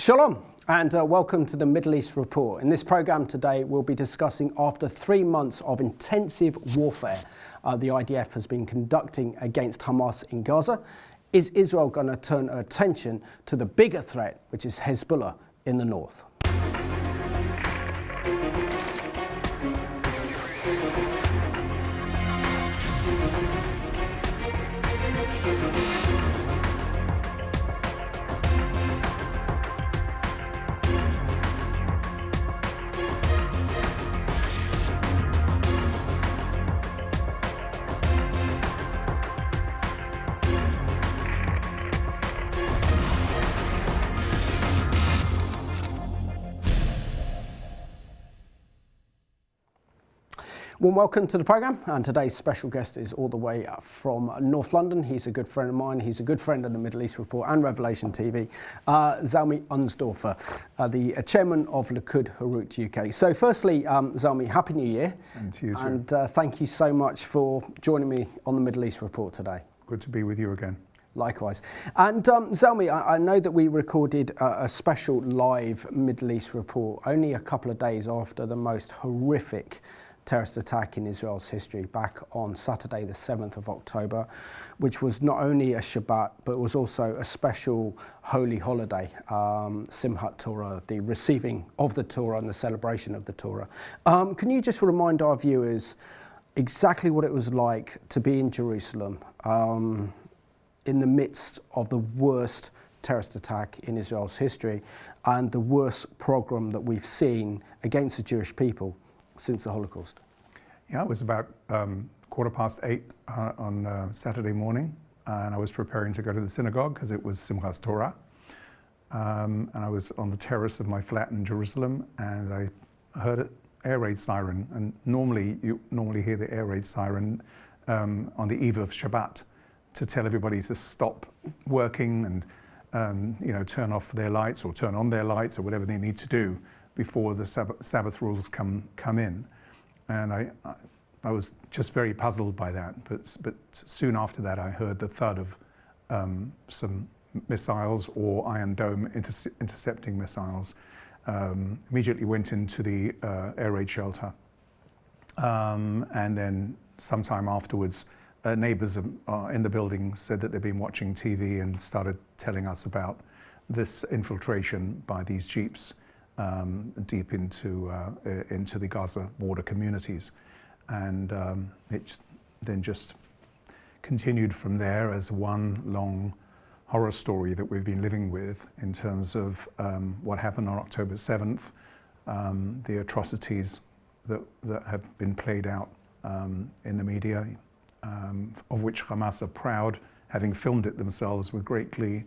Shalom and welcome to the Middle East Report. In this program today, we'll be discussing after 3 months of intensive warfare the IDF has been conducting against Hamas in Gaza. Is Israel going to turn her attention to the bigger threat, which is Hezbollah in the north? Well, welcome to the programme, and today's special guest is all the way from North London. He's a good friend of mine, he's a good friend of the Middle East Report and Revelation TV, Zalmi Unsdorfer, the chairman of Likud UK. So firstly, Zalmi, Happy New Year. And to you too. And thank you so much for joining me on the Middle East Report today. Good to be with you again. Likewise. And Zalmi, I know that we recorded a special live Middle East Report only a couple of days after the most horrific terrorist attack in Israel's history back on Saturday the 7th of October, which was not only a Shabbat, but was also a special holy holiday, Simchat Torah, the receiving of the Torah and the celebration of the Torah. Can you just remind our viewers exactly what it was like to be in Jerusalem in the midst of the worst terrorist attack in Israel's history and the worst pogrom that we've seen against the Jewish people since the Holocaust? Yeah, it was about 8:15 on Saturday morning, and I was preparing to go to the synagogue because it was Simchat Torah. And I was on the terrace of my flat in Jerusalem, and I heard an air raid siren. And you normally hear the air raid siren on the eve of Shabbat to tell everybody to stop working and turn off their lights or turn on their lights or whatever they need to do before the Sabbath rules come in. And I was just very puzzled by that. But soon after that, I heard the thud of some missiles or Iron Dome intercepting missiles. Immediately went into the air raid shelter. And then sometime afterwards, neighbors in the building said that they'd been watching TV and started telling us about this infiltration by these jeeps deep into the Gaza border communities. And it then just continued from there as one long horror story that we've been living with in terms of what happened on October 7th, the atrocities that have been played out in the media, of which Hamas are proud, having filmed it themselves with great glee,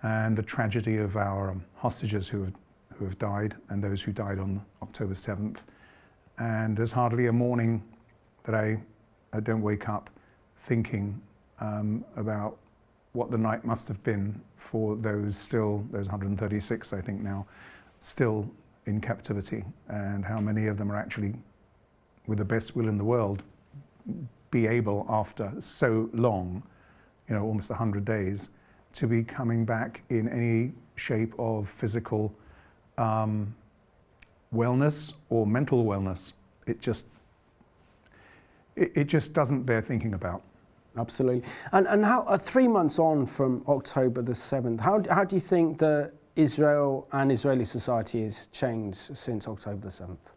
and the tragedy of our hostages who have died and those who died on October 7th. And there's hardly a morning that I don't wake up thinking about what the night must have been for those 136, I think now, still in captivity, and how many of them are actually, with the best will in the world, be able, after so long, almost 100 days, to be coming back in any shape of physical wellness or mental wellness. It just doesn't bear thinking about. Absolutely. And how 3 months on from October the 7th, how do you think that Israel and Israeli society has changed since October the 7th?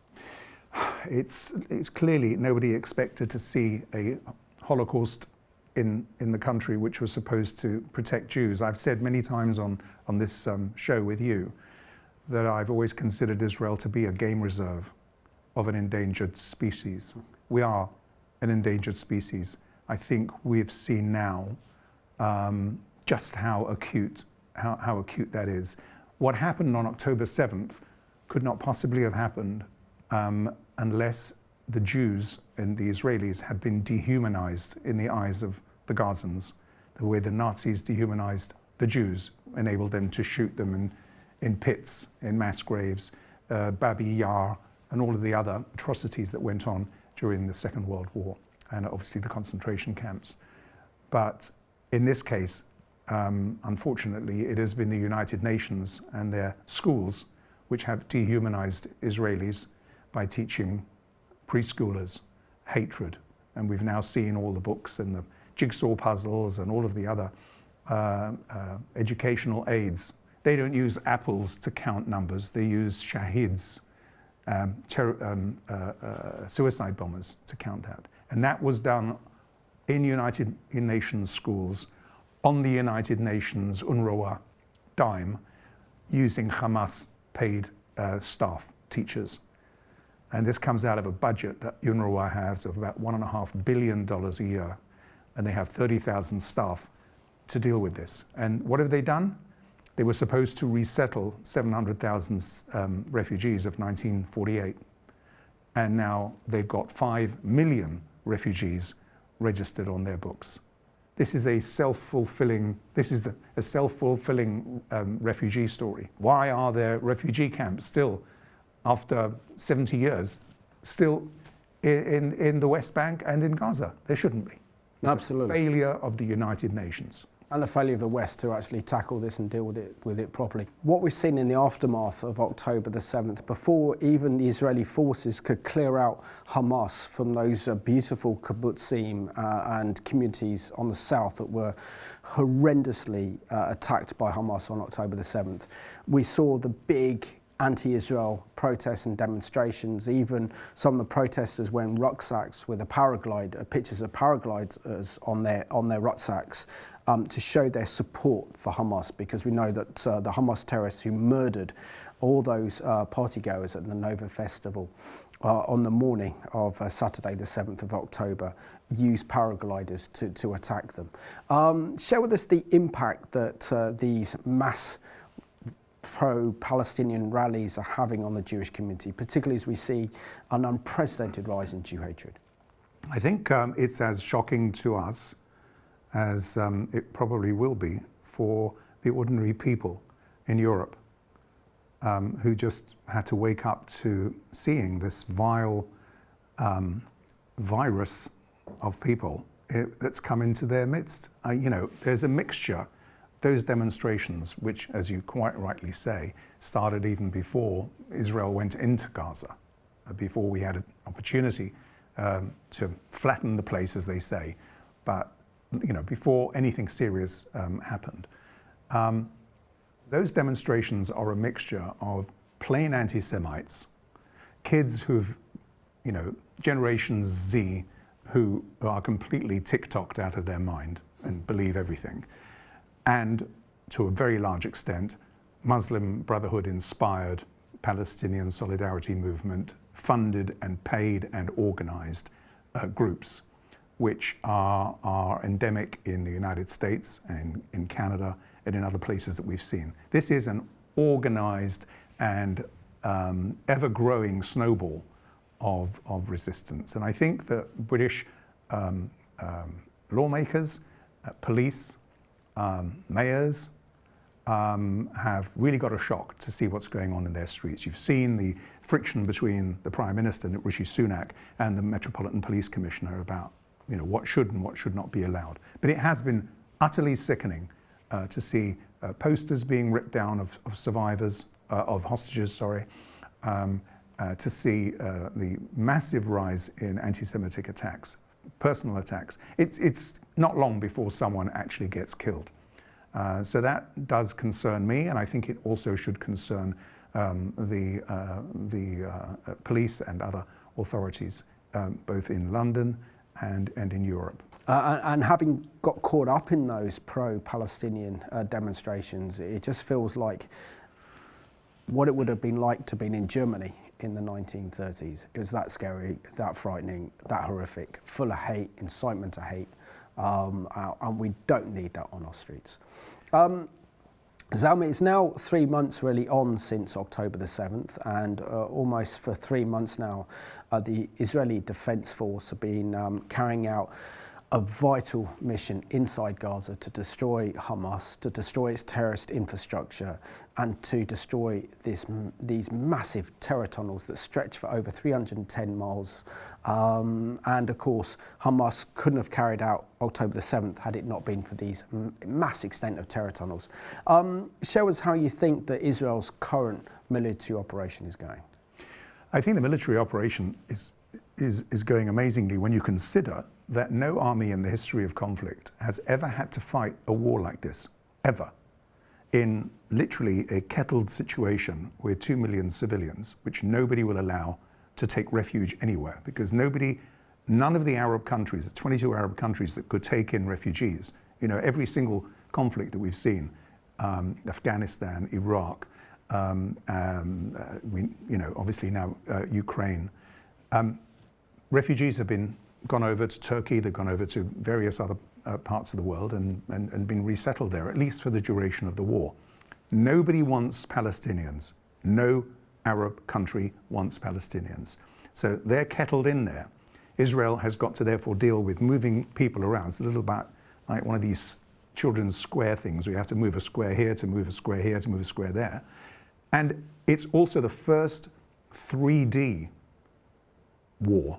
It's clearly nobody expected to see a Holocaust in the country which was supposed to protect Jews. I've said many times on this show with you that I've always considered Israel to be a game reserve of an endangered species. We are an endangered species. I think we've seen now just how acute that is. What happened on October 7th could not possibly have happened unless the Jews and the Israelis had been dehumanized in the eyes of the Gazans, the way the Nazis dehumanized the Jews, enabled them to shoot them in pits, in mass graves, Babi Yar, and all of the other atrocities that went on during the Second World War, and obviously the concentration camps. But in this case, unfortunately, it has been the United Nations and their schools which have dehumanized Israelis by teaching preschoolers hatred. And we've now seen all the books and the jigsaw puzzles and all of the other educational aids. They don't use apples to count numbers. They use shahids, suicide bombers, to count that. And that was done in United Nations schools on the United Nations UNRWA dime, using Hamas paid staff, teachers. And this comes out of a budget that UNRWA has of about $1.5 billion a year. And they have 30,000 staff to deal with this. And what have they done? They were supposed to resettle 700,000 refugees of 1948. And now they've got 5 million refugees registered on their books. This is a self-fulfilling refugee story. Why are there refugee camps still, after 70 years, still in the West Bank and in Gaza? There shouldn't be. It's Absolutely. a failure of the United Nations. And the failure of the West to actually tackle this and deal with it properly. What we've seen in the aftermath of October the 7th, before even the Israeli forces could clear out Hamas from those beautiful kibbutzim and communities on the south that were horrendously attacked by Hamas on October the 7th, we saw the big anti-Israel protests and demonstrations. Even some of the protesters wearing rucksacks with pictures of paragliders on their rucksacks to show their support for Hamas, because we know that the Hamas terrorists who murdered all those partygoers at the Nova Festival on the morning of Saturday the 7th of October used paragliders to attack them. Share with us the impact that these mass pro-Palestinian rallies are having on the Jewish community, particularly as we see an unprecedented rise in Jew hatred. I think it's as shocking to us as it probably will be for the ordinary people in Europe who just had to wake up to seeing this vile virus of people that's come into their midst. There's a mixture. Those demonstrations, which, as you quite rightly say, started even before Israel went into Gaza, before we had an opportunity to flatten the place, as they say, but before anything serious happened. Those demonstrations are a mixture of plain anti-Semites, kids who've, Generation Z, who are completely TikToked out of their mind and believe everything, and to a very large extent, Muslim Brotherhood-inspired Palestinian solidarity movement, funded and paid and organized groups, which are endemic in the United States and in Canada and in other places that we've seen. This is an organized and ever-growing snowball of resistance. And I think that British lawmakers, police, mayors have really got a shock to see what's going on in their streets. You've seen the friction between the Prime Minister, Rishi Sunak, and the Metropolitan Police Commissioner about what should and what should not be allowed. But it has been utterly sickening to see posters being ripped down of survivors, of hostages, to see the massive rise in anti-Semitic attacks, personal attacks. It's not long before someone actually gets killed. So that does concern me, and I think it also should concern the police and other authorities, both in London and in Europe. And having got caught up in those pro-Palestinian demonstrations, it just feels like what it would have been like to be in Germany in the 1930s. It was that scary, that frightening, that horrific, full of hate, incitement to hate, and we don't need that on our streets. Zalmi, it's now 3 months really on since October the 7th, and almost for 3 months now, the Israeli Defense Force have been carrying out a vital mission inside Gaza to destroy Hamas, to destroy its terrorist infrastructure, and to destroy these massive terror tunnels that stretch for over 310 miles. And of course, Hamas couldn't have carried out October the 7th had it not been for these mass extent of terror tunnels. Show us how you think that Israel's current military operation is going. I think the military operation is going amazingly when you consider that no army in the history of conflict has ever had to fight a war like this, ever, in literally a kettled situation with 2 million civilians, which nobody will allow to take refuge anywhere, because none of the Arab countries, the 22 Arab countries that could take in refugees, every single conflict that we've seen, Afghanistan, Iraq, obviously now Ukraine, refugees have gone over to Turkey, they've gone over to various other parts of the world and been resettled there, at least for the duration of the war. Nobody wants Palestinians. No Arab country wants Palestinians. So they're kettled in there. Israel has got to therefore deal with moving people around. It's a little bit like one of these children's square things where you have to move a square here, to move a square here, to move a square there. And it's also the first 3D war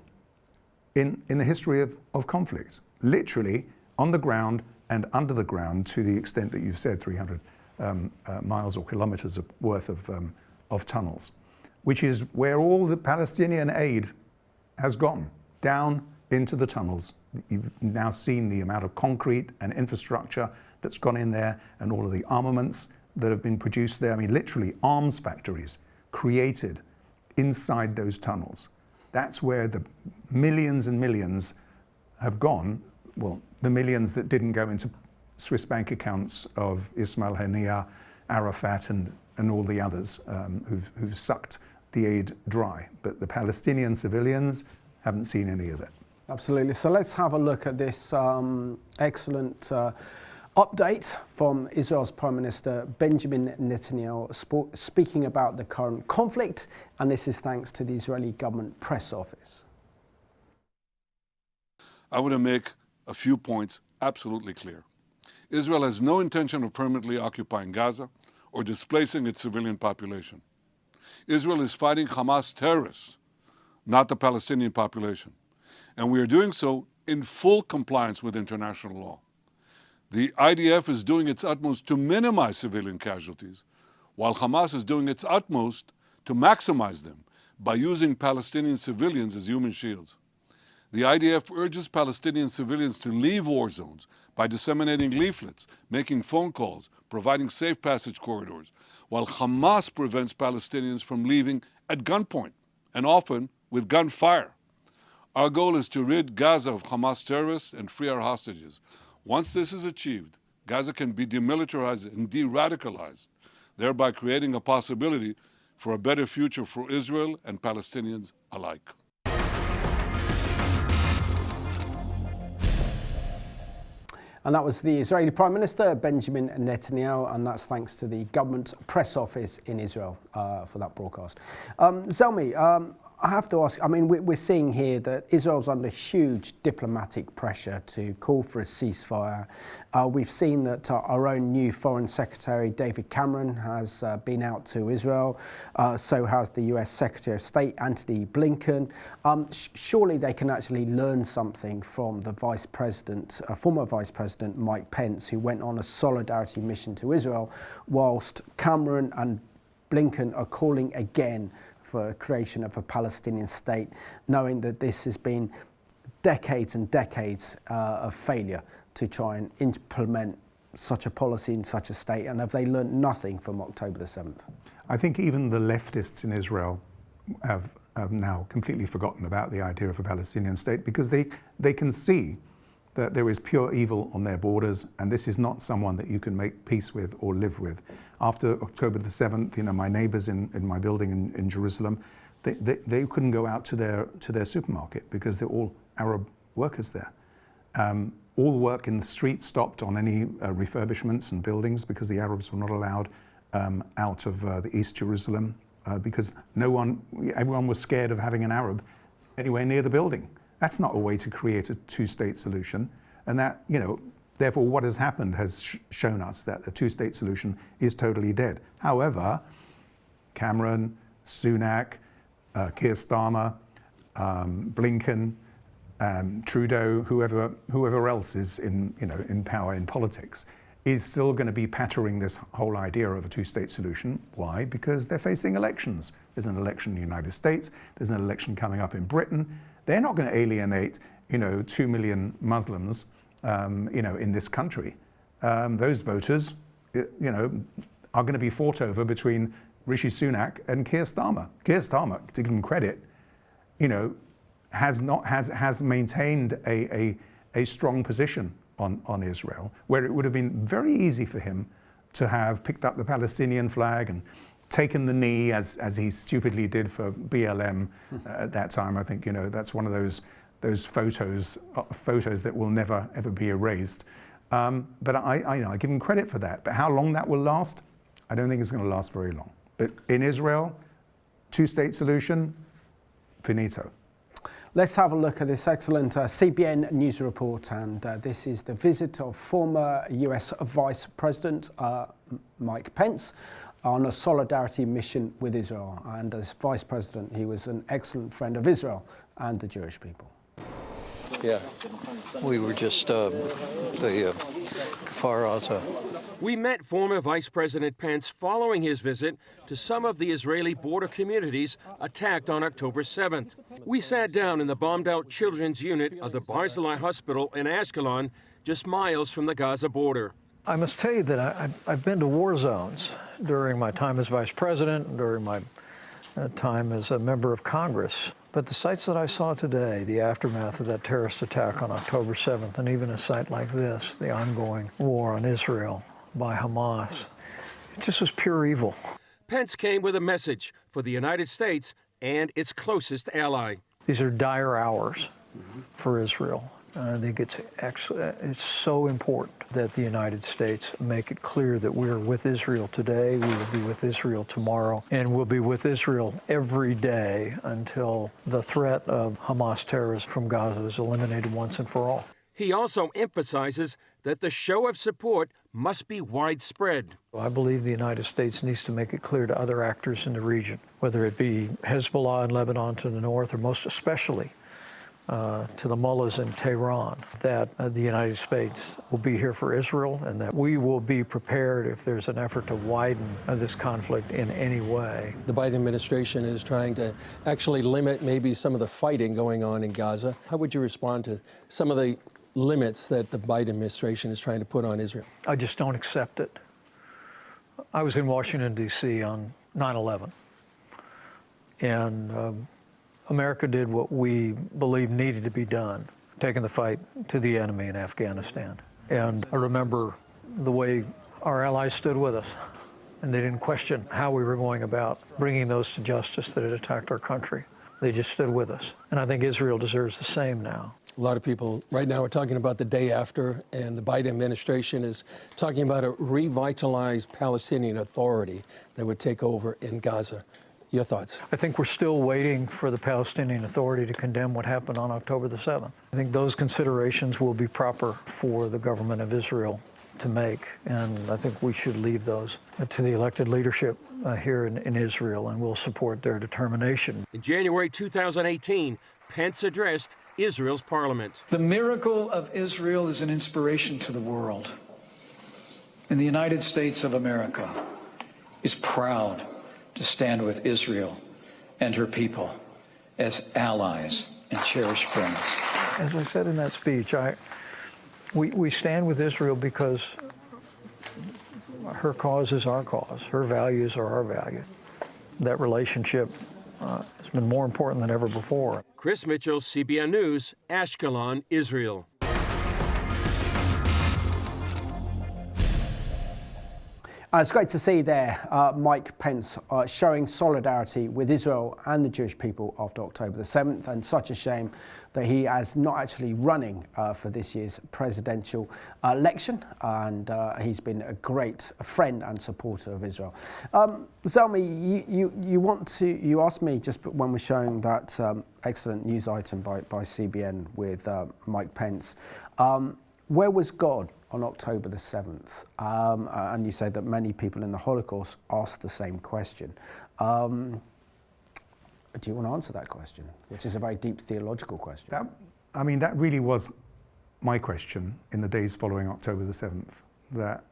in the history of conflicts, literally on the ground and under the ground, to the extent that you've said 300 miles or kilometers worth of tunnels, which is where all the Palestinian aid has gone, down into the tunnels. You've now seen the amount of concrete and infrastructure that's gone in there, and all of the armaments that have been produced there. I mean, literally arms factories created inside those tunnels. That's where the millions and millions have gone. Well, the millions that didn't go into Swiss bank accounts of Ismail Haniyeh, Arafat, and all the others who've sucked the aid dry. But the Palestinian civilians haven't seen any of it. Absolutely. So let's have a look at this excellent update from Israel's Prime Minister Benjamin Netanyahu speaking about the current conflict, and this is thanks to the Israeli government press office. I want to make a few points absolutely clear. Israel has no intention of permanently occupying Gaza or displacing its civilian population. Israel is fighting Hamas terrorists, not the Palestinian population. And we are doing so in full compliance with international law. The IDF is doing its utmost to minimize civilian casualties, while Hamas is doing its utmost to maximize them by using Palestinian civilians as human shields. The IDF urges Palestinian civilians to leave war zones by disseminating leaflets, making phone calls, providing safe passage corridors, while Hamas prevents Palestinians from leaving at gunpoint, and often with gunfire. Our goal is to rid Gaza of Hamas terrorists and free our hostages. Once this is achieved, Gaza can be demilitarized and de-radicalized, thereby creating a possibility for a better future for Israel and Palestinians alike. And that was the Israeli Prime Minister, Benjamin Netanyahu, and that's thanks to the government press office in Israel for that broadcast. Zalmi, I have to ask, I mean, we're seeing here that Israel's under huge diplomatic pressure to call for a ceasefire. We've seen that our own new Foreign Secretary, David Cameron, has been out to Israel. So has the US Secretary of State, Antony Blinken. Surely they can actually learn something from the Vice President, former Vice President Mike Pence, who went on a solidarity mission to Israel, whilst Cameron and Blinken are calling again for creation of a Palestinian state, knowing that this has been decades and decades of failure to try and implement such a policy in such a state, and have they learned nothing from October the 7th? I think even the leftists in Israel have now completely forgotten about the idea of a Palestinian state, because they can see that there is pure evil on their borders, and this is not someone that you can make peace with or live with. After October the 7th, my neighbors in my building in Jerusalem, they couldn't go out to their supermarket because they're all Arab workers there. All work in the street stopped on any refurbishments and buildings because the Arabs were not allowed out of the East Jerusalem because everyone was scared of having an Arab anywhere near the building. That's not a way to create a two-state solution. And that, therefore what has happened has shown us that the two-state solution is totally dead. However, Cameron, Sunak, Keir Starmer, Blinken, Trudeau, whoever else is in power in politics, is still going to be pattering this whole idea of a two-state solution. Why? Because they're facing elections. There's an election in the United States. There's an election coming up in Britain. They're not going to alienate, 2 million Muslims, in this country. Those voters, are going to be fought over between Rishi Sunak and Keir Starmer. Keir Starmer, to give him credit, has maintained a strong position on Israel, where it would have been very easy for him to have picked up the Palestinian flag and taken the knee, as he stupidly did for BLM at that time. I think that's one of those photos that will never ever be erased. But I give him credit for that. But how long that will last, I don't think it's going to last very long. But in Israel, two-state solution, finito. Let's have a look at this excellent CBN news report, and this is the visit of former US Vice President Mike Pence on a solidarity mission with Israel. And as Vice President, he was an excellent friend of Israel and the Jewish people. Yeah, we were just the Kfar Aza. We met former Vice President Pence following his visit to some of the Israeli border communities attacked on October 7th. We sat down in the bombed-out children's unit of the Barzillai Hospital in Ashkelon, just miles from the Gaza border. I must tell you that I've been to war zones during my time as Vice President, during my time as a member of Congress. But the sites that I saw today, the aftermath of that terrorist attack on October 7th, and even a site like this, the ongoing war on Israel by Hamas, it just was pure evil. Pence came with a message for the United States and its closest ally. These are dire hours for Israel. And I think it's so important that the United States make it clear that we're with Israel today, we will be with Israel tomorrow, and we'll be with Israel every day until the threat of Hamas terrorists from Gaza is eliminated once and for all. He also emphasizes that the show of support must be widespread. I believe the United States needs to make it clear to other actors in the region, whether it be Hezbollah in Lebanon to the north, or most especially to the mullahs in Tehran, that the United States will be here for Israel and that we will be prepared if there's an effort to widen this conflict in any way. The Biden administration is trying to actually limit maybe some of the fighting going on in Gaza. How would you respond to some of the limits that the Biden administration is trying to put on Israel? I just don't accept it. I was in Washington, D.C. on 9/11, and America did what we believe needed to be done, taking the fight to the enemy in Afghanistan. And I remember the way our allies stood with us, and they didn't question how we were going about bringing those to justice that had attacked our country. They just stood with us. And I think Israel deserves the same now. A lot of people right now are talking about the day after, and the Biden administration is talking about a revitalized Palestinian Authority that would take over in Gaza. Your thoughts? I think we're still waiting for the Palestinian Authority to condemn what happened on October the 7th. I think those considerations will be proper for the government of Israel to make, and I think we should leave those to the elected leadership here in Israel, and we'll support their determination. In January 2018, Pence addressed Israel's parliament. The miracle of Israel is an inspiration to the world. And the United States of America is proud to stand with Israel and her people as allies and cherished friends. As I said in that speech, we stand with Israel because her cause is our cause. Her values are our values. That relationship has been more important than ever before. Chris Mitchell, CBN News, Ashkelon, Israel. It's great to see there Mike Pence showing solidarity with Israel and the Jewish people after October the 7th, and such a shame that he is not actually running for this year's presidential election, and he's been a great friend and supporter of Israel. Zalmi, you asked me just when we're showing that excellent news item by CBN with Mike Pence, Where was God on October the 7th? And you say that many people in the Holocaust asked the same question. Do you want to answer that question, which is a very deep theological question? That really was my question in the days following October the 7th. That,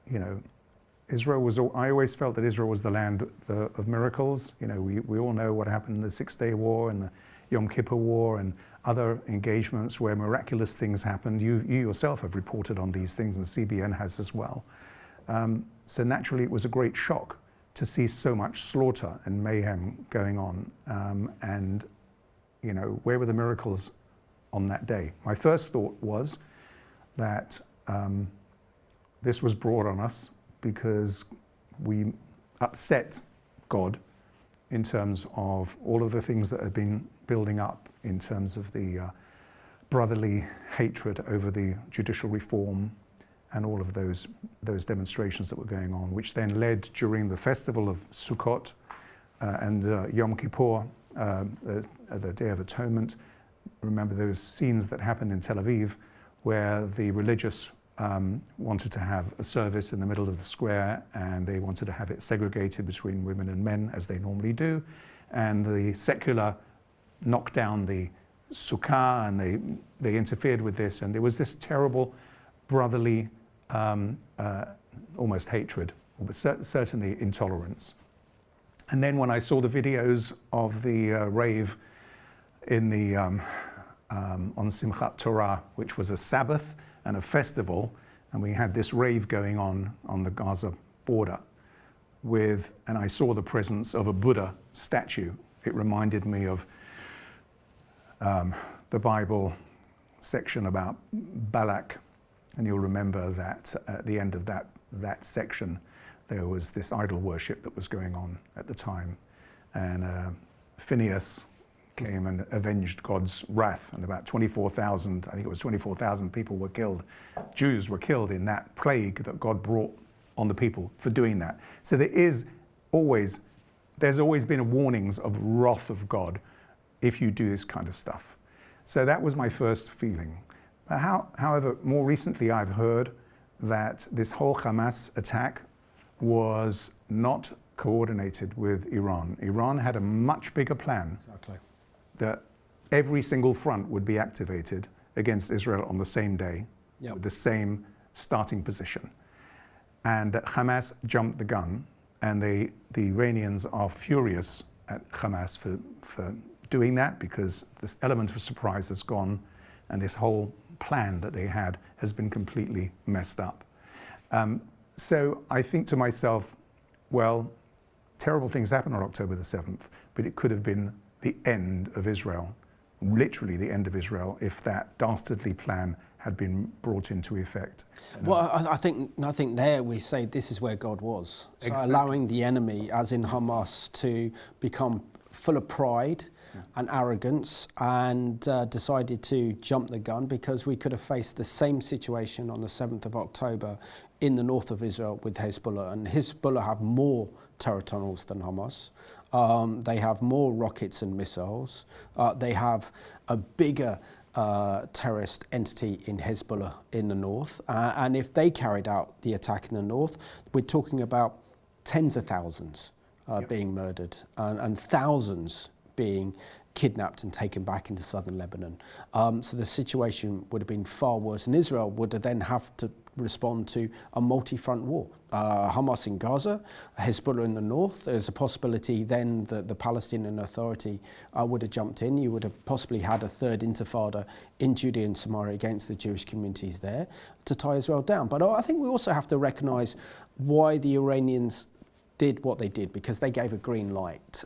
Israel was, I always felt that Israel was the land of miracles. We all know what happened in the Six-Day War and the Yom Kippur War and other engagements where miraculous things happened. You yourself have reported on these things, and CBN has as well. So naturally it was a great shock to see so much slaughter and mayhem going on. Where were the miracles on that day? My first thought was that this was brought on us because we upset God in terms of all of the things that had been building up in terms of the brotherly hatred over the judicial reform and all of those demonstrations that were going on, which then led during the festival of Sukkot and Yom Kippur, the Day of Atonement. Remember those scenes that happened in Tel Aviv where the religious wanted to have a service in the middle of the square, and they wanted to have it segregated between women and men, as they normally do. And the secular knocked down the sukkah, and they interfered with this. And there was this terrible brotherly, almost hatred, but certainly intolerance. And then when I saw the videos of the rave in the on Simchat Torah, which was a Sabbath and a festival, and we had this rave going on the Gaza border and I saw the presence of a Buddha statue. It reminded me of the Bible section about Balak, and you'll remember that at the end of that section there was this idol worship that was going on at the time, and Phineas came and avenged God's wrath, and about 24,000, I think it was 24,000 people were killed. Jews were killed in that plague that God brought on the people for doing that. So there's always been warnings of wrath of God if you do this kind of stuff. So that was my first feeling. However, more recently I've heard that this whole Hamas attack was not coordinated with Iran. Iran had a much bigger plan. Exactly. That every single front would be activated against Israel on the same day, Yep. with the same starting position. And that Hamas jumped the gun, and the Iranians are furious at Hamas for doing that, because this element of surprise has gone, and this whole plan that they had has been completely messed up. So I think to myself, well, terrible things happened on October the 7th, but it could have been the end of Israel, literally the end of Israel, if that dastardly plan had been brought into effect. Well, I think there we say this is where God was. So Exactly. allowing the enemy, as in Hamas, to become full of pride and arrogance, and decided to jump the gun, because we could have faced the same situation on the 7th of October in the north of Israel with Hezbollah. And Hezbollah have more terror tunnels than Hamas. They have more rockets and missiles. They have a bigger terrorist entity in Hezbollah in the north. And if they carried out the attack in the north, we're talking about tens of thousands being murdered and thousands being kidnapped and taken back into southern Lebanon. So the situation would have been far worse, and Israel would then have to respond to a multi-front war. Hamas in Gaza, Hezbollah in the north. There's a possibility then that the Palestinian Authority would have jumped in. You would have possibly had a third intifada in Judea and Samaria against the Jewish communities there to tie Israel down. But I think we also have to recognise why the Iranians did what they did, because they gave a green light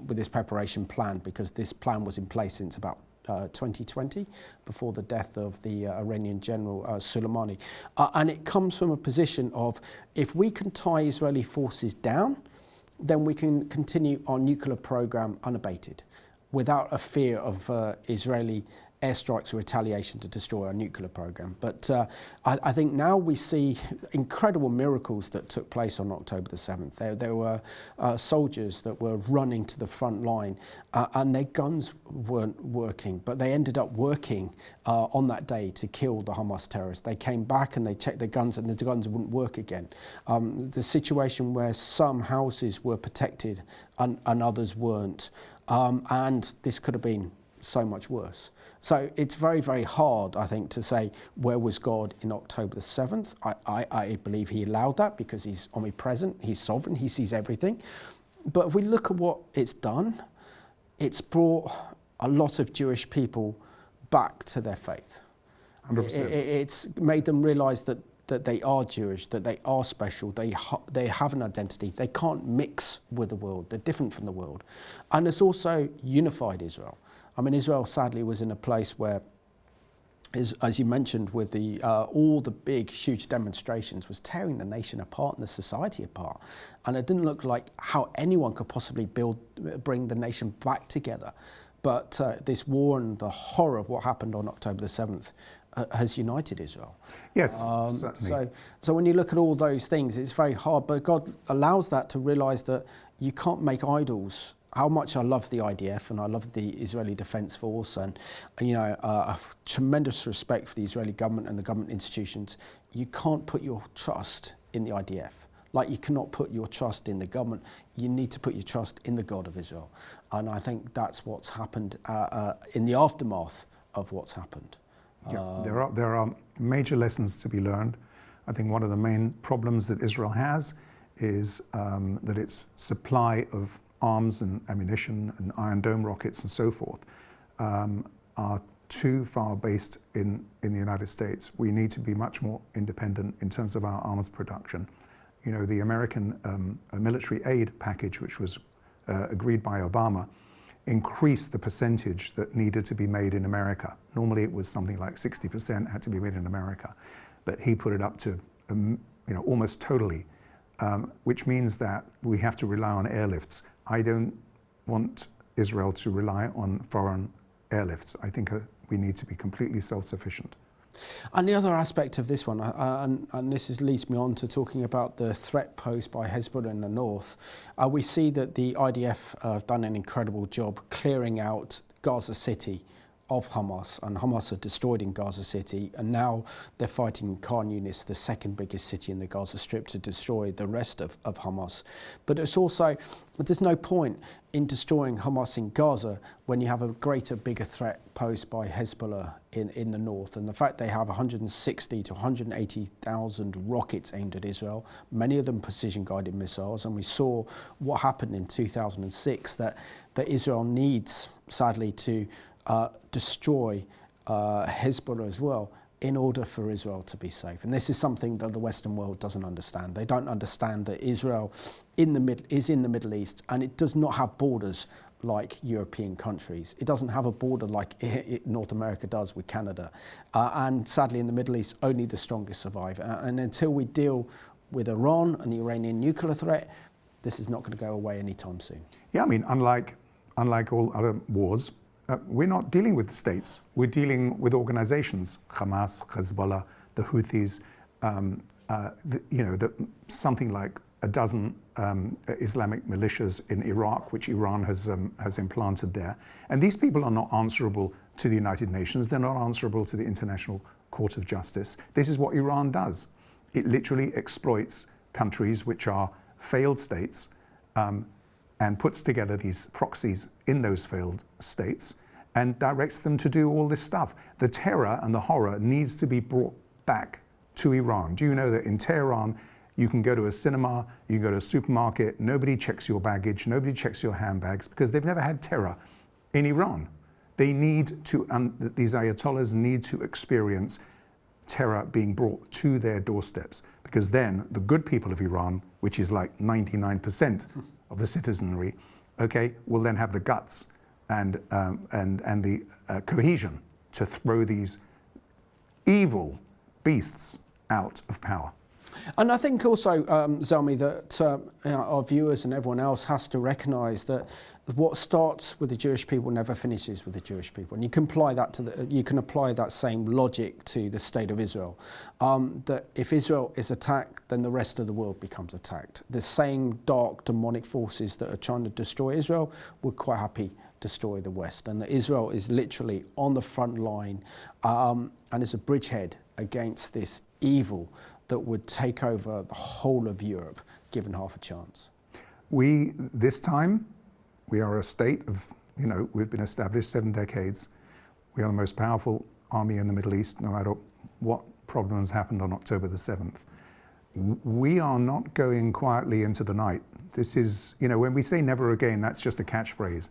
with this preparation plan, because this plan was in place since about 2020, before the death of the Iranian general Soleimani. And it comes from a position of, if we can tie Israeli forces down, then we can continue our nuclear program unabated, without a fear of Israeli airstrikes or retaliation to destroy our nuclear program. But I think now we see incredible miracles that took place on October the 7th. There were soldiers that were running to the front line and their guns weren't working, but they ended up working on that day to kill the Hamas terrorists. They came back and they checked their guns and the guns wouldn't work again. The situation where some houses were protected and others weren't, and this could have been so much worse. So it's very, very hard, I think, to say where was God in October the 7th. I believe he allowed that because he's omnipresent, he's sovereign, he sees everything. But if we look at what it's done, it's brought a lot of Jewish people back to their faith. 100%. It's made them realise that they are Jewish, that they are special, they have an identity, they can't mix with the world, they're different from the world. And it's also unified Israel. I mean, Israel sadly was in a place where, as you mentioned, with all the big, huge demonstrations, was tearing the nation apart and the society apart. And it didn't look like how anyone could possibly bring the nation back together. But this war and the horror of what happened on October the 7th has united Israel. Yes, certainly. So when you look at all those things, it's very hard. But God allows that to realise that you can't make idols. How much I love the IDF and I love the Israeli Defence Force and a tremendous respect for the Israeli government and the government institutions. You can't put your trust in the IDF. Like you cannot put your trust in the government. You need to put your trust in the God of Israel. And I think that's what's happened in the aftermath of what's happened. Yeah, there are major lessons to be learned. I think one of the main problems that Israel has is that its supply of arms and ammunition and Iron Dome rockets and so forth are too far based in the United States. We need to be much more independent in terms of our arms production. You know, the American military aid package, which was agreed by Obama, increased the percentage that needed to be made in America. Normally it was something like 60% had to be made in America, but he put it up to almost totally, which means that we have to rely on airlifts. I don't want Israel to rely on foreign airlifts. I think we need to be completely self-sufficient. And the other aspect of this one, and this leads me on to talking about the threat posed by Hezbollah in the north, we see that the IDF have done an incredible job clearing out Gaza City of Hamas, and Hamas are destroyed in Gaza City, and now they're fighting Khan Yunis, the second biggest city in the Gaza Strip, to destroy the rest of Hamas. But it's also, there's no point in destroying Hamas in Gaza when you have a greater, bigger threat posed by Hezbollah in the north. And the fact they have 160 to 180,000 rockets aimed at Israel, many of them precision-guided missiles, and we saw what happened in 2006, that Israel needs, sadly, to destroy Hezbollah as well in order for Israel to be safe. And this is something that the Western world doesn't understand. They don't understand that Israel is in the Middle East, and it does not have borders like European countries. It doesn't have a border like North America does with Canada. And sadly, in the Middle East, only the strongest survive. And until we deal with Iran and the Iranian nuclear threat, this is not going to go away anytime soon. Yeah, I mean, unlike all other wars, we're not dealing with states. We're dealing with organizations, Hamas, Hezbollah, the Houthis, something like a dozen Islamic militias in Iraq, which Iran has implanted there. And these people are not answerable to the United Nations. They're not answerable to the International Court of Justice. This is what Iran does. It literally exploits countries which are failed states and puts together these proxies in those failed states and directs them to do all this stuff. The terror and the horror needs to be brought back to Iran. Do you know that in Tehran, you can go to a cinema, you can go to a supermarket, nobody checks your baggage, nobody checks your handbags, because they've never had terror in Iran. They need to, these ayatollahs need to experience terror being brought to their doorsteps, because then the good people of Iran, which is like 99% of the citizenry, okay, will then have the guts and the cohesion to throw these evil beasts out of power. And I think also, Zalmi, that our viewers and everyone else has to recognise that what starts with the Jewish people never finishes with the Jewish people, and you can apply that same logic to the state of Israel. That if Israel is attacked, then the rest of the world becomes attacked. The same dark demonic forces that are trying to destroy Israel would quite happy destroy the West, and that Israel is literally on the front line and is a bridgehead against this evil that would take over the whole of Europe, given half a chance. This time, we are a state of, we've been established 7 decades. We are the most powerful army in the Middle East, no matter what problems happened on October the 7th. We are not going quietly into the night. This is, when we say never again, that's just a catchphrase.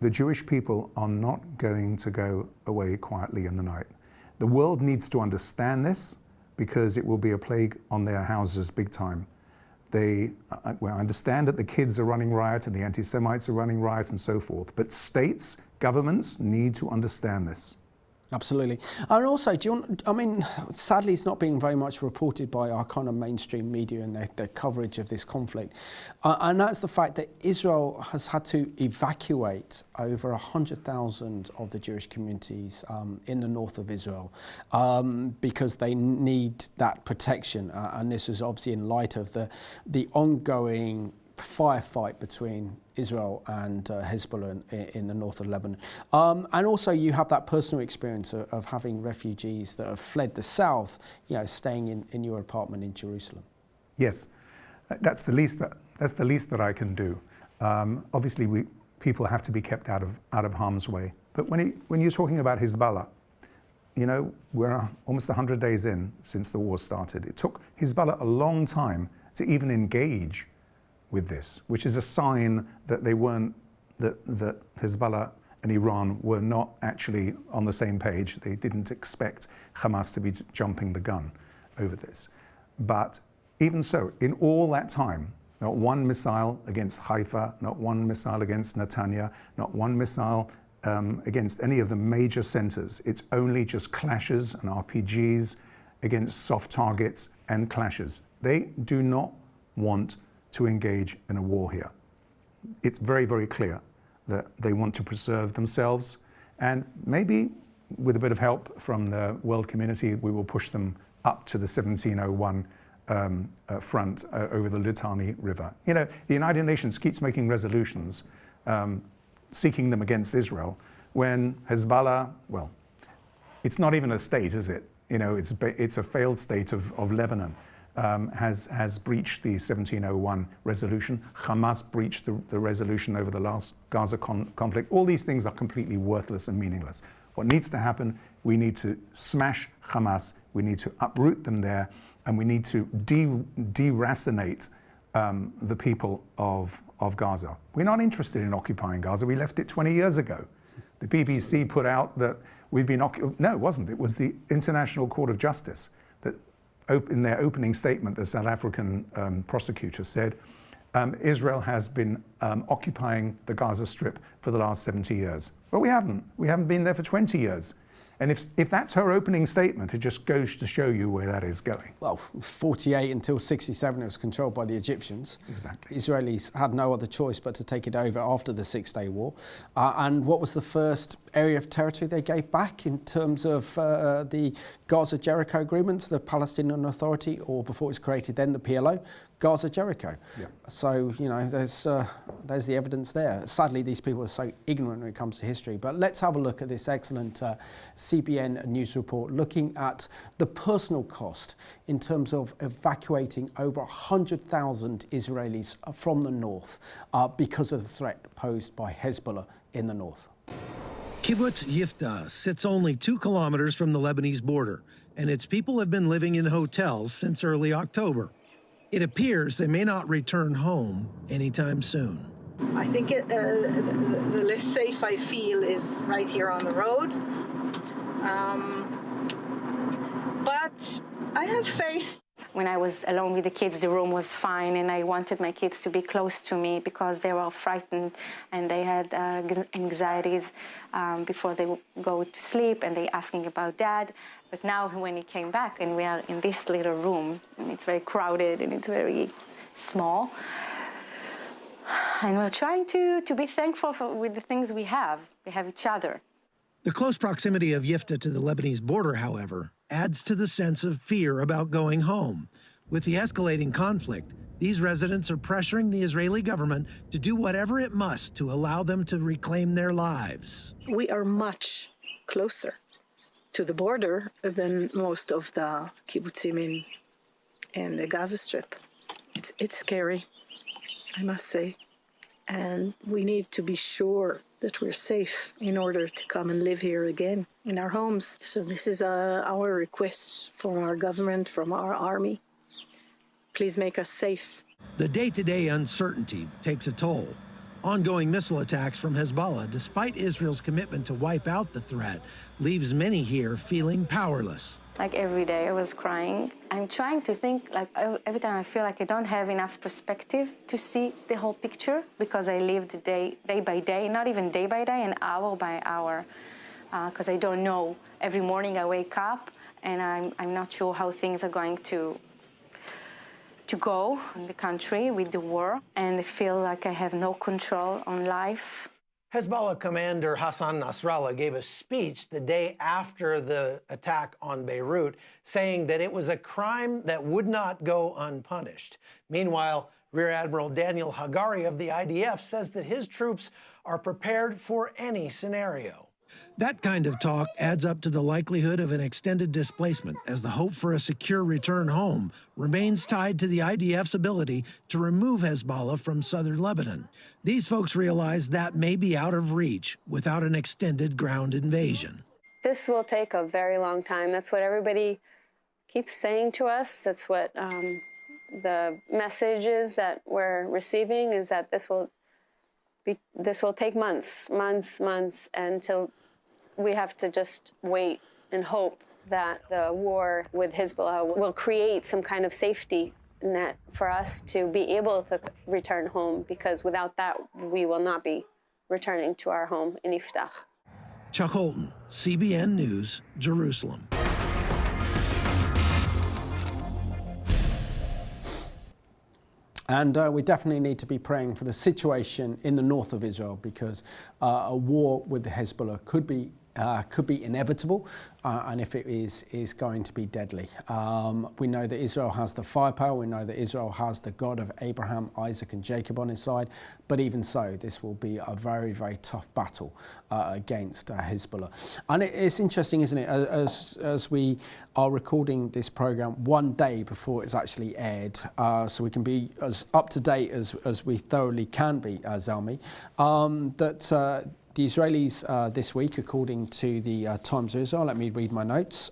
The Jewish people are not going to go away quietly in the night. The world needs to understand this, because it will be a plague on their houses big time. I understand that the kids are running riot and the anti-Semites are running riot and so forth, but states, governments need to understand this. Absolutely. And also, sadly it's not being very much reported by our kind of mainstream media and their coverage of this conflict. And that's the fact that Israel has had to evacuate over 100,000 of the Jewish communities in the north of Israel because they need that protection. And this is obviously in light of the ongoing firefight between Israel and Hezbollah in the north of Lebanon. And also you have that personal experience of having refugees that have fled the south, staying in your apartment in Jerusalem. Yes, that's the least that I can do. Obviously, people have to be kept out of harm's way. But when you're talking about Hezbollah, we're almost 100 days in since the war started. It took Hezbollah a long time to even engage with this, which is a sign that that Hezbollah and Iran were not actually on the same page. They didn't expect Hamas to be jumping the gun over this. But even so, in all that time, not one missile against Haifa, not one missile against Netanya, not one missile against any of the major centers. It's only just clashes and RPGs against soft targets and clashes. They do not want to engage in a war here. It's very, very clear that they want to preserve themselves, and maybe with a bit of help from the world community, we will push them up to the 1701 front over the Litani River. The United Nations keeps making resolutions seeking them against Israel when Hezbollah, well, it's not even a state, is it? It's a failed state of Lebanon. Has breached the 1701 resolution. Hamas breached the resolution over the last Gaza conflict. All these things are completely worthless and meaningless. What needs to happen, we need to smash Hamas, we need to uproot them there, and we need to deracinate the people of Gaza. We're not interested in occupying Gaza. We left it 20 years ago. The BBC put out that we've been no, it wasn't. It was the International Court of Justice that in their opening statement, the South African prosecutor said, Israel has been occupying the Gaza Strip for the last 70 years. Well, we haven't. We haven't been there for 20 years. And if that's her opening statement, it just goes to show you where that is going. Well, 48 until 67, it was controlled by the Egyptians. Exactly. Israelis had no other choice but to take it over after the Six-Day War. And what was the first area of territory they gave back in terms of the Gaza-Jericho agreement, the Palestinian Authority, or before it was created then, the PLO? Gaza-Jericho. Yeah. So, there's the evidence there. Sadly, these people are so ignorant when it comes to history. But let's have a look at this excellent CBN news report looking at the personal cost in terms of evacuating over 100,000 Israelis from the north because of the threat posed by Hezbollah in the north. Kibbutz Yiftah sits only 2 kilometers from the Lebanese border, and its people have been living in hotels since early October. It appears they may not return home anytime soon. I think the less safe I feel is right here on the road. But I have faith When I was alone with the kids, the room was fine, and I wanted my kids to be close to me because they were frightened and they had anxieties before they would go to sleep, and they asking about Dad. But now when he came back and we are in this little room, and it's very crowded and it's very small, and we're trying to be thankful with the things we have. We have each other. The close proximity of Yifta to the Lebanese border, however, adds to the sense of fear about going home. With the escalating conflict, these residents are pressuring the Israeli government to do whatever it must to allow them to reclaim their lives. We are much closer to the border than most of the kibbutzim in the Gaza Strip. It's scary, I must say. And we need to be sure that we're safe in order to come and live here again in our homes. So this is our request from our government, from our army. Please make us safe. The day-to-day uncertainty takes a toll. Ongoing missile attacks from Hezbollah, despite Israel's commitment to wipe out the threat, leaves many here feeling powerless. Like every day I was crying. I'm trying to think, like every time I feel like I don't have enough perspective to see the whole picture because I lived day by day, not even day by day, and hour by hour, because I don't know. Every morning I wake up and I'm not sure how things are going to go in the country with the war, and I feel like I have no control on life. Hezbollah commander Hassan Nasrallah gave a speech the day after the attack on Beirut, saying that it was a crime that would not go unpunished. Meanwhile, Rear Admiral Daniel Hagari of the IDF says that his troops are prepared for any scenario. That kind of talk adds up to the likelihood of an extended displacement, as the hope for a secure return home remains tied to the IDF's ability to remove Hezbollah from southern Lebanon. These folks realize that may be out of reach without an extended ground invasion. This will take a very long time. That's what everybody keeps saying to us. That's what the messages that we're receiving is that this will take months until we have to just wait and hope that the war with Hezbollah will create some kind of safety net for us to be able to return home, because without that, we will not be returning to our home in Iftach. Chuck Holton, CBN News, Jerusalem. And we definitely need to be praying for the situation in the north of Israel, because a war with the Hezbollah could be inevitable, and if it is going to be deadly. We know that Israel has the firepower. We know that Israel has the God of Abraham, Isaac and Jacob on his side. But even so, this will be a very, very tough battle against Hezbollah. And it's interesting, isn't it, as we are recording this program one day before it's actually aired, so we can be as up to date as we thoroughly can be, Zalmi, that the Israelis this week, according to the Times of Israel, let me read my notes,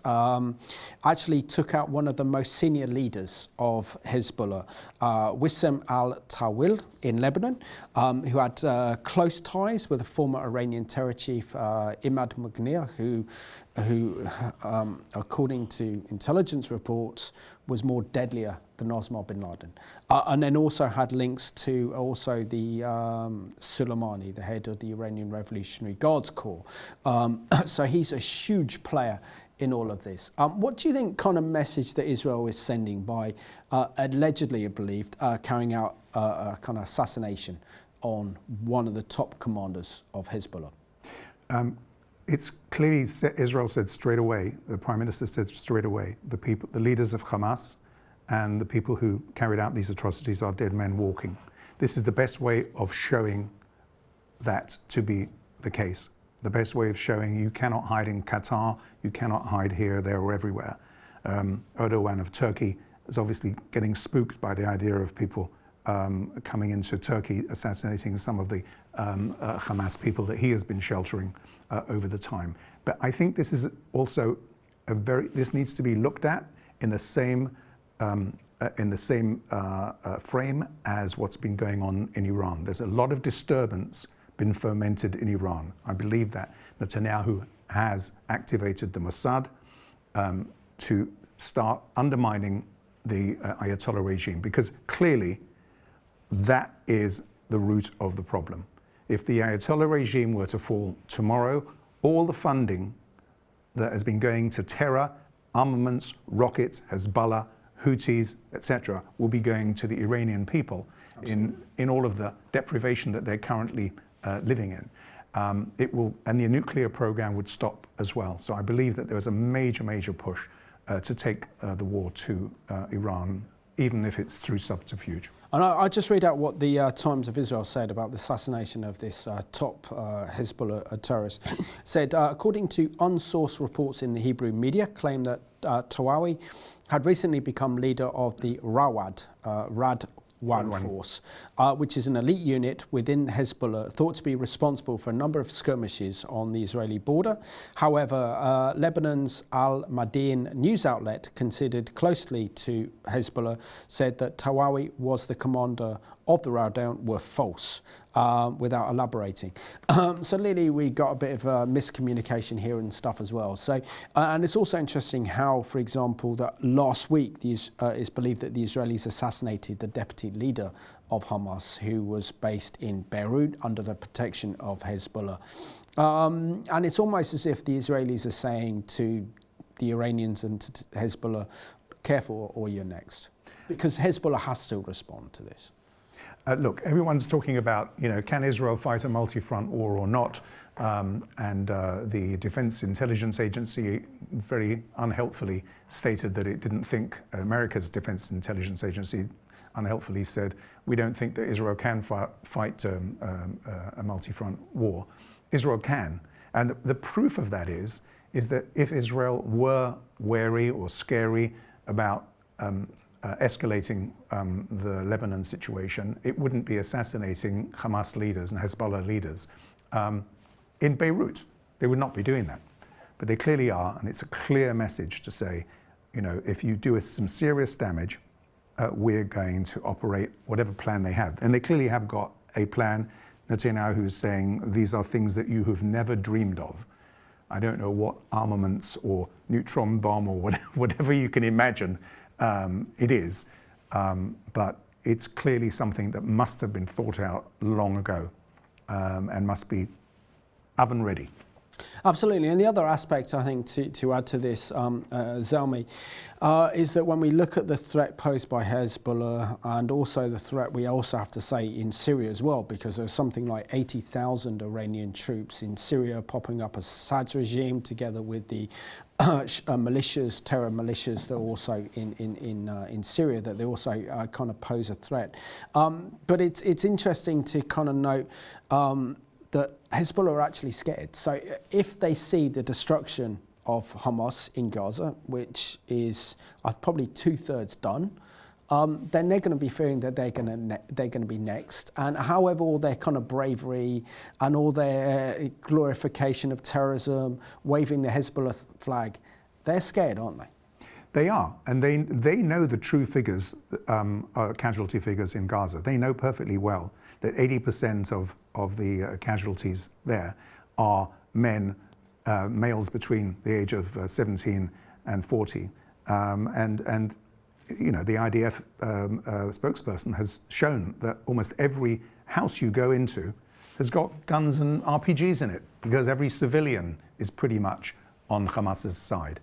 actually took out one of the most senior leaders of Hezbollah, Wissam al-Tawil in Lebanon, who had close ties with the former Iranian terror chief Imad Mugnir, who according to intelligence reports, was more deadlier than Osama bin Laden. And then also had links to also the Soleimani, the head of the Iranian Revolutionary Guards Corps. So he's a huge player in all of this. What do you think kind of message that Israel is sending by allegedly, I believe, carrying out a kind of assassination on one of the top commanders of Hezbollah? It's clearly, Israel said straight away, the Prime Minister said straight away, the leaders of Hamas and the people who carried out these atrocities are dead men walking. This is the best way of showing that to be the case. The best way of showing you cannot hide in Qatar, you cannot hide here, there, or everywhere. Erdogan of Turkey is obviously getting spooked by the idea of people coming into Turkey, assassinating some of the Hamas people that he has been sheltering over the time. But I think this is also this needs to be looked at in the same frame as what's been going on in Iran. There's a lot of disturbance been fomented in Iran. I believe that Netanyahu has activated the Mossad to start undermining the Ayatollah regime, because clearly that is the root of the problem. If the Ayatollah regime were to fall tomorrow, all the funding that has been going to terror, armaments, rockets, Hezbollah, Houthis, etc., will be going to the Iranian people in all of the deprivation that they're currently living in. It will, and the nuclear program would stop as well. So I believe that there is a major, major push to take the war to Iran, even if it's through subterfuge. And I just read out what the Times of Israel said about the assassination of this top Hezbollah terrorist. Said, according to unsourced reports in the Hebrew media, claim that Tawawi had recently become leader of the Rawad, Rad-1 force, which is an elite unit within Hezbollah thought to be responsible for a number of skirmishes on the Israeli border. However, Lebanon's Al-Madin news outlet, considered closely to Hezbollah, said that Tawawi was the commander of the Rad-1 were false, without elaborating. So clearly we got a bit of miscommunication here and stuff as well. So, and it's also interesting how, for example, that last week it's believed that the Israelis assassinated the deputy leader of Hamas, who was based in Beirut under the protection of Hezbollah. And it's almost as if the Israelis are saying to the Iranians and to Hezbollah, careful or you're next. Because Hezbollah has to respond to this. Look, everyone's talking about, can Israel fight a multi-front war or not? And the Defense Intelligence Agency very unhelpfully stated that it didn't think, America's Defense Intelligence Agency unhelpfully said, we don't think that Israel can fight a multi-front war. Israel can. And the proof of that is that if Israel were wary or scary about escalating the Lebanon situation, it wouldn't be assassinating Hamas leaders and Hezbollah leaders in Beirut. They would not be doing that. But they clearly are, and it's a clear message to say, if you do us some serious damage, we're going to operate whatever plan they have. And they clearly have got a plan. Netanyahu is saying, these are things that you have never dreamed of. I don't know what armaments or neutron bomb or whatever you can imagine it is, but it's clearly something that must have been thought out long ago and must be oven ready. Absolutely. And the other aspect, I think, to add to this, Zalmi, is that when we look at the threat posed by Hezbollah and also the threat we also have to say in Syria as well, because there's something like 80,000 Iranian troops in Syria popping up Assad's regime together with the militias, terror militias that are also in Syria, that they also kind of pose a threat. But it's interesting to kind of note that Hezbollah are actually scared. So if they see the destruction of Hamas in Gaza, which is probably 2/3 done, then they're going to be fearing that they're going to be next. And however, all their kind of bravery and all their glorification of terrorism, waving the Hezbollah flag, they're scared, aren't they? They are, and they know the true figures, casualty figures in Gaza. They know perfectly well that 80% of the casualties there are men, males between the age of 17 and 40. And the IDF spokesperson has shown that almost every house you go into has got guns and RPGs in it, because every civilian is pretty much on Hamas's side.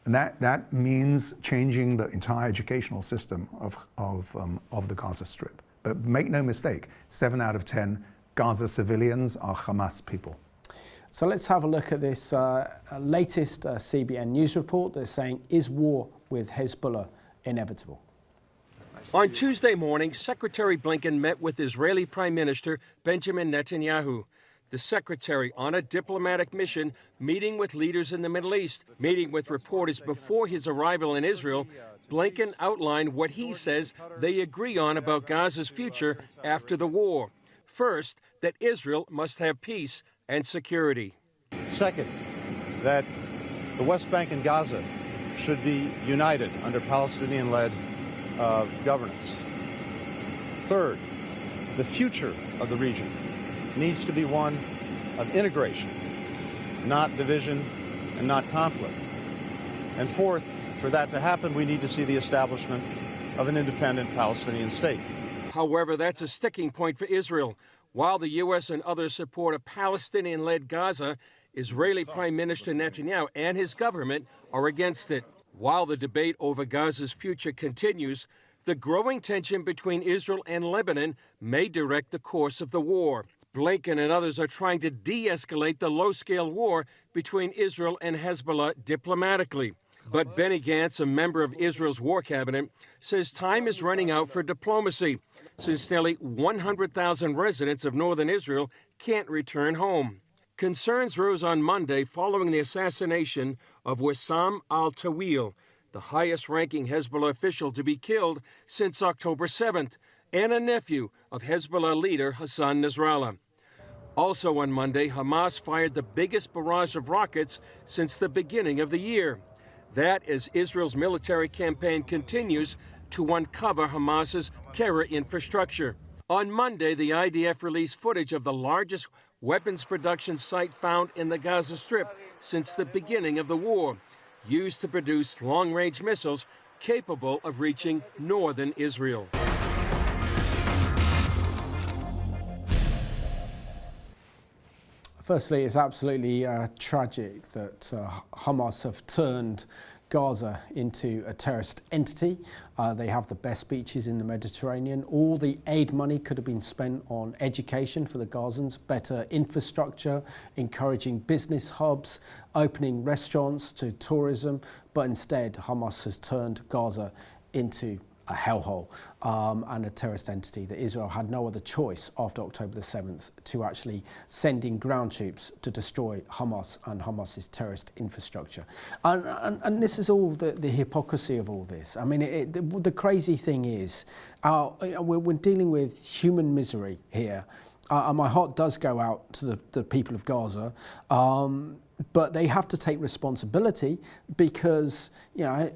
And that means changing the entire educational system of the Gaza Strip. But make no mistake, 7 out of 10 Gaza civilians are Hamas people. So let's have a look at this latest CBN News report that's saying, is war with Hezbollah inevitable? On Tuesday morning, Secretary Blinken met with Israeli Prime Minister Benjamin Netanyahu. The secretary on a diplomatic mission, meeting with leaders in the Middle East. Meeting with reporters before his arrival in Israel, Blinken outlined what he says they agree on about Gaza's future after the war. First, that Israel must have peace and security. Second, that the West Bank and Gaza should be united under Palestinian-led governance. Third, the future of the region needs to be one of integration, not division and not conflict. And fourth, for that to happen, we need to see the establishment of an independent Palestinian state. However, that's a sticking point for Israel. While the U.S. and others support a Palestinian-led Gaza, Israeli Prime Minister Netanyahu and his government are against it. While the debate over Gaza's future continues, the growing tension between Israel and Lebanon may direct the course of the war. Blinken and others are trying to de-escalate the low-scale war between Israel and Hezbollah diplomatically. But Benny Gantz, a member of Israel's war cabinet, says time is running out for diplomacy, since nearly 100,000 residents of northern Israel can't return home. Concerns rose on Monday following the assassination of Wissam al-Tawil, the highest-ranking Hezbollah official to be killed since October 7th, and a nephew of Hezbollah leader Hassan Nasrallah. Also on Monday, Hamas fired the biggest barrage of rockets since the beginning of the year. That as Israel's military campaign continues to uncover Hamas's terror infrastructure. On Monday, the IDF released footage of the largest weapons production site found in the Gaza Strip since the beginning of the war, used to produce long-range missiles capable of reaching northern Israel. Firstly, it's absolutely tragic that Hamas have turned Gaza into a terrorist entity. They have the best beaches in the Mediterranean. All the aid money could have been spent on education for the Gazans, better infrastructure, encouraging business hubs, opening restaurants to tourism. But instead, Hamas has turned Gaza into a hellhole and a terrorist entity that Israel had no other choice after October the 7th to actually send in ground troops to destroy Hamas and Hamas's terrorist infrastructure. And this is all the hypocrisy of all this. I mean, the crazy thing is we're dealing with human misery here. And my heart does go out to the people of Gaza. But they have to take responsibility because, you know,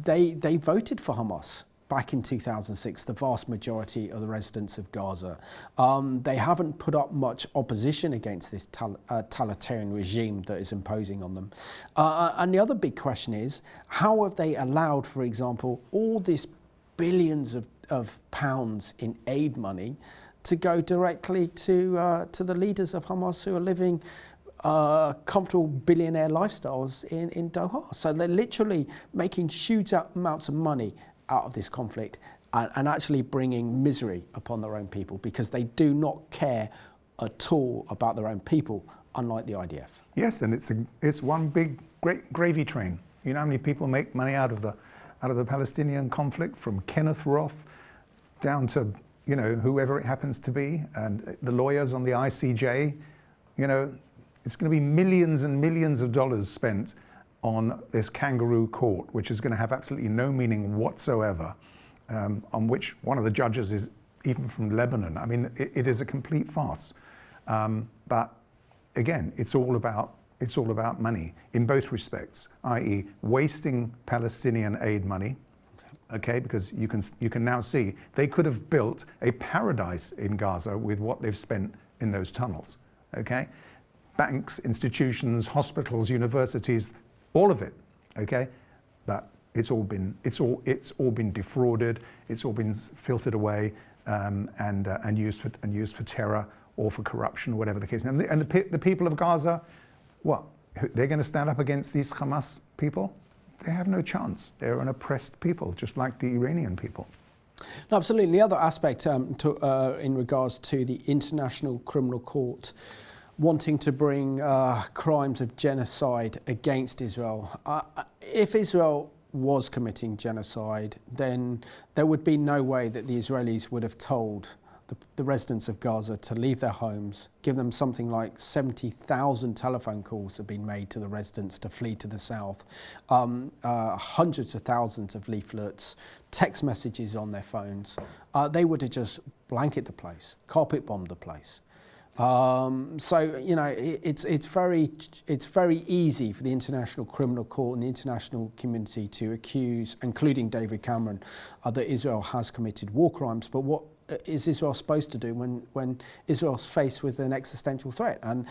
they voted for Hamas back in 2006, the vast majority of the residents of Gaza. They haven't put up much opposition against this totalitarian regime that is imposing on them. And the other big question is, how have they allowed, for example, all this billions of pounds in aid money to go directly to the leaders of Hamas who are living comfortable billionaire lifestyles in Doha? So they're literally making huge amounts of money out of this conflict and actually bringing misery upon their own people because they do not care at all about their own people, unlike the IDF. Yes, and it's one big great gravy train. You know how many people make money out of the Palestinian conflict, from Kenneth Roth down to, you know, whoever it happens to be, and the lawyers on the ICJ. You know, it's going to be millions and millions of dollars spent on this kangaroo court, which is going to have absolutely no meaning whatsoever, on which one of the judges is even from Lebanon. I mean, it is a complete farce. But again, it's all about money in both respects, i.e. wasting Palestinian aid money, okay, because you can now see they could have built a paradise in Gaza with what they've spent in those tunnels, okay? Banks, institutions, hospitals, universities, all of it, okay, but it's all been defrauded. It's all been filtered away and used for terror or for corruption, whatever the case. And the people of Gaza, what? They're going to stand up against these Hamas people? They have no chance. They're an oppressed people, just like the Iranian people. No, absolutely. The other aspect in regards to the International Criminal Court wanting to bring crimes of genocide against Israel. If Israel was committing genocide, then there would be no way that the Israelis would have told the residents of Gaza to leave their homes, give them something like 70,000 telephone calls have been made to the residents to flee to the south, hundreds of thousands of leaflets, text messages on their phones. They would have just blanketed the place, carpet bombed the place. So, you know, it's very easy for the International Criminal Court and the international community to accuse, including David Cameron, that Israel has committed war crimes. But what is Israel supposed to do when Israel's faced with an existential threat? And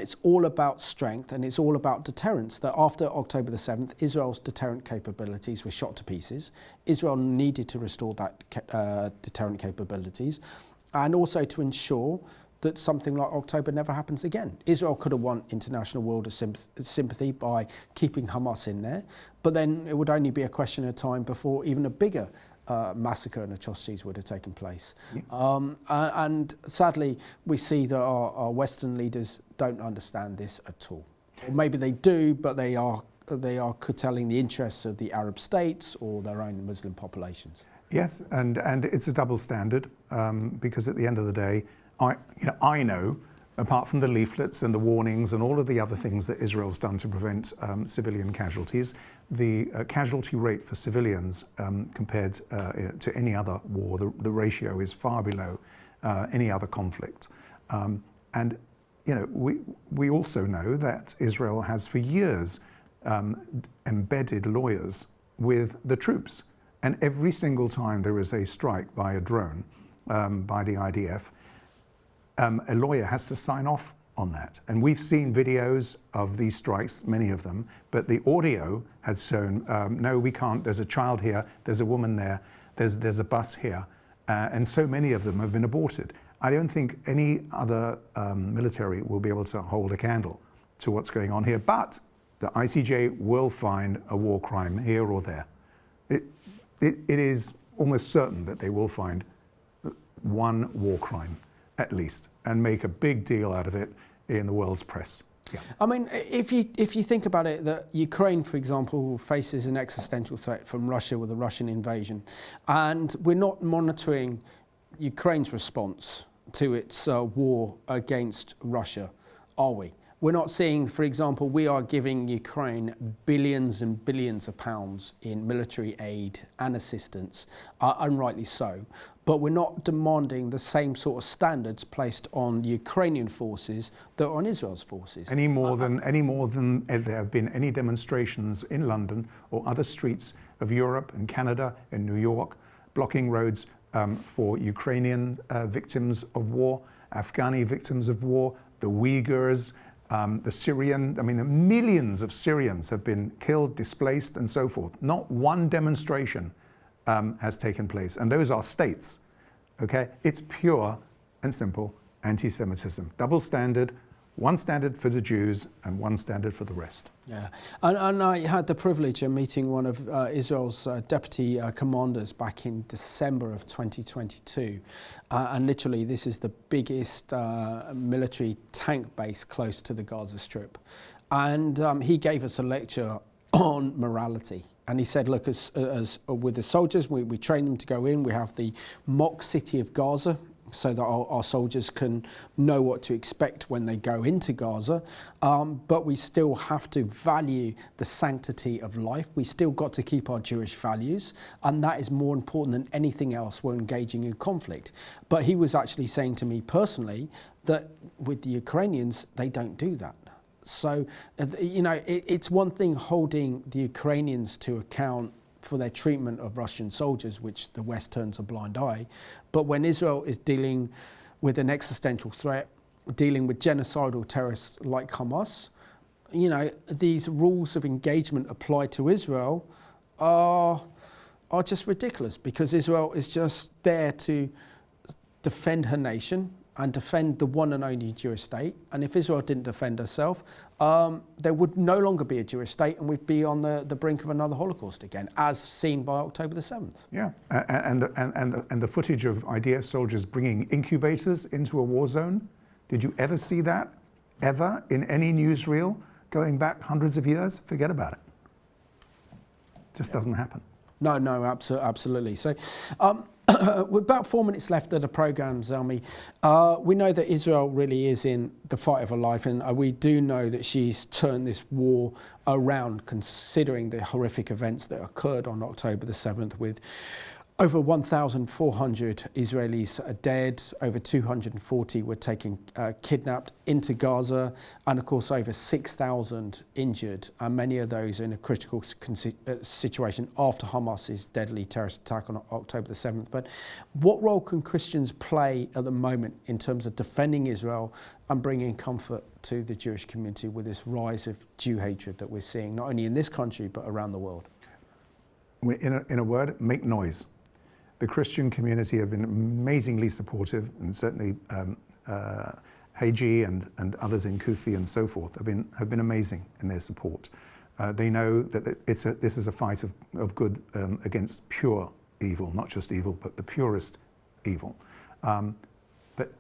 it's all about strength, and it's all about deterrence. That after October the 7th, Israel's deterrent capabilities were shot to pieces. Israel needed to restore that deterrent capabilities, and also to ensure that something like October never happens again. Israel could have won international world sympathy by keeping Hamas in there, but then it would only be a question of time before even a bigger massacre and atrocities would have taken place. And sadly, we see that our Western leaders don't understand this at all. Or maybe they do, but they are curtailing the interests of the Arab states or their own Muslim populations. Yes, and it's a double standard, because at the end of the day, I know, apart from the leaflets and the warnings and all of the other things that Israel's done to prevent civilian casualties, the casualty rate for civilians compared to any other war, the ratio is far below any other conflict. And we also know that Israel has for years embedded lawyers with the troops. And every single time there is a strike by a drone, by the IDF, a lawyer has to sign off on that. And we've seen videos of these strikes, many of them, but the audio has shown, no, we can't, there's a child here, there's a woman there, there's a bus here, and so many of them have been aborted. I don't think any other military will be able to hold a candle to what's going on here, but the ICJ will find a war crime here or there. It is almost certain that they will find one war crime, at least, and make a big deal out of it in the world's press. Yeah. I mean, if you think about it, that Ukraine, for example, faces an existential threat from Russia with the Russian invasion, and we're not monitoring Ukraine's response to its war against Russia, are we? We're not seeing, for example, we are giving Ukraine billions and billions of pounds in military aid and assistance, unrightly so, but we're not demanding the same sort of standards placed on the Ukrainian forces that are on Israel's forces. Any more than there have been any demonstrations in London or other streets of Europe and Canada and New York, blocking roads for Ukrainian victims of war, Afghani victims of war, the Uyghurs, the Syrian, the millions of Syrians have been killed, displaced, and so forth. Not one demonstration has taken place, and those are states, okay? It's pure and simple anti-Semitism. Double standard, one standard for the Jews and one standard for the rest. Yeah, and I had the privilege of meeting one of Israel's deputy commanders back in December of 2022. And literally, this is the biggest military tank base close to the Gaza Strip. And he gave us a lecture on morality. And he said, look, as with the soldiers, we train them to go in. We have the mock city of Gaza, so that our soldiers can know what to expect when they go into Gaza. But we still have to value the sanctity of life. We still got to keep our Jewish values, and that is more important than anything else when engaging in conflict. But he was actually saying to me personally that with the Ukrainians, they don't do that. So, it's one thing holding the Ukrainians to account for their treatment of Russian soldiers, which the West turns a blind eye. But when Israel is dealing with an existential threat, dealing with genocidal terrorists like Hamas, these rules of engagement applied to Israel are just ridiculous, because Israel is just there to defend her nation and defend the one and only Jewish state. And if Israel didn't defend herself, there would no longer be a Jewish state, and we'd be on the brink of another Holocaust again, as seen by October the 7th. Yeah, and the footage of IDF soldiers bringing incubators into a war zone, did you ever see that, ever, in any newsreel going back hundreds of years? Forget about it. Just doesn't happen. No, absolutely. So, with about 4 minutes left of the programme, Zalmi, we know that Israel really is in the fight of her life, and we do know that she's turned this war around, considering the horrific events that occurred on October the 7th with Over 1,400 Israelis are dead, over 240 were taken kidnapped into Gaza, and of course over 6,000 injured, and many of those in a critical situation after Hamas's deadly terrorist attack on October the 7th. But what role can Christians play at the moment in terms of defending Israel and bringing comfort to the Jewish community with this rise of Jew hatred that we're seeing, not only in this country but around the world? In a word, make noise. The Christian community have been amazingly supportive, and certainly Hagi and others in Kufi and so forth have been amazing in their support. They know that this is a fight of good against pure evil, not just evil, but the purest evil. But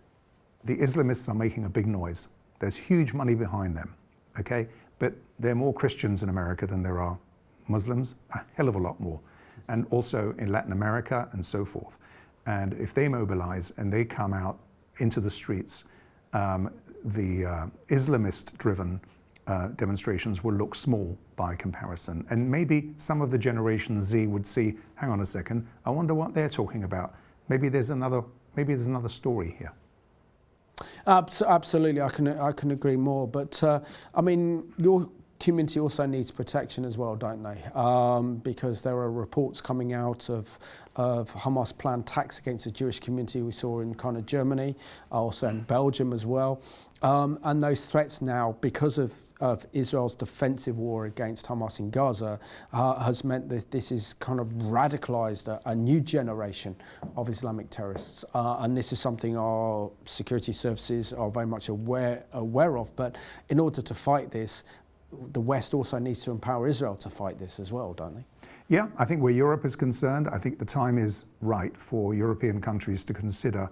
the Islamists are making a big noise. There's huge money behind them, okay? But there are more Christians in America than there are Muslims, a hell of a lot more. And also in Latin America and so forth. And if they mobilize and they come out into the streets, the Islamist-driven demonstrations will look small by comparison. And maybe some of the Generation Z would see, hang on a second, I wonder what they're talking about. Maybe there's another story here. Absolutely, I can agree more. But I mean, your community also needs protection as well, don't they? Because there are reports coming out of Hamas planned attacks against the Jewish community we saw in kind of Germany, also in Belgium as well. And those threats now, because of Israel's defensive war against Hamas in Gaza, has meant that this is kind of radicalized a new generation of Islamic terrorists. And this is something our security services are very much aware of. But in order to fight this, the West also needs to empower Israel to fight this as well, don't they? Yeah, I think where Europe is concerned, I think the time is right for European countries to consider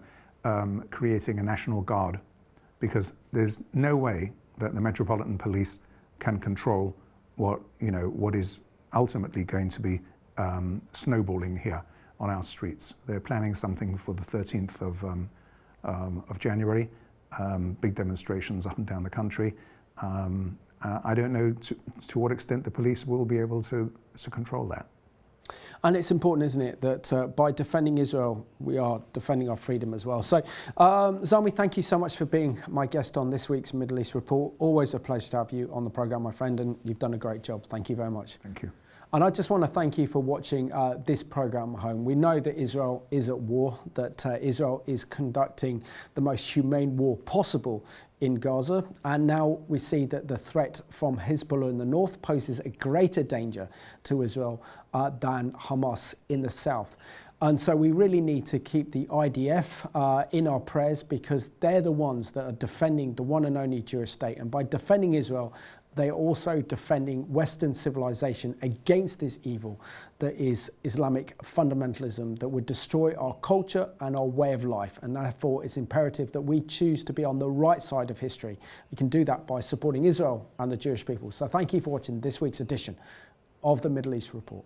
creating a national guard, because there's no way that the Metropolitan Police can control what is ultimately going to be snowballing here on our streets. They're planning something for the 13th of January, big demonstrations up and down the country. I don't know to what extent the police will be able to control that. And it's important, isn't it, that by defending Israel, we are defending our freedom as well. So, Zalmi, thank you so much for being my guest on this week's Middle East Report. Always a pleasure to have you on the programme, my friend, and you've done a great job. Thank you very much. Thank you. And I just want to thank you for watching this programme home. We know that Israel is at war, that Israel is conducting the most humane war possible in Gaza. And now we see that the threat from Hezbollah in the north poses a greater danger to Israel than Hamas in the south. And so we really need to keep the IDF in our prayers, because they're the ones that are defending the one and only Jewish state. And by defending Israel, they are also defending Western civilization against this evil that is Islamic fundamentalism that would destroy our culture and our way of life. And therefore, it's imperative that we choose to be on the right side of history. We can do that by supporting Israel and the Jewish people. So thank you for watching this week's edition of the Middle East Report.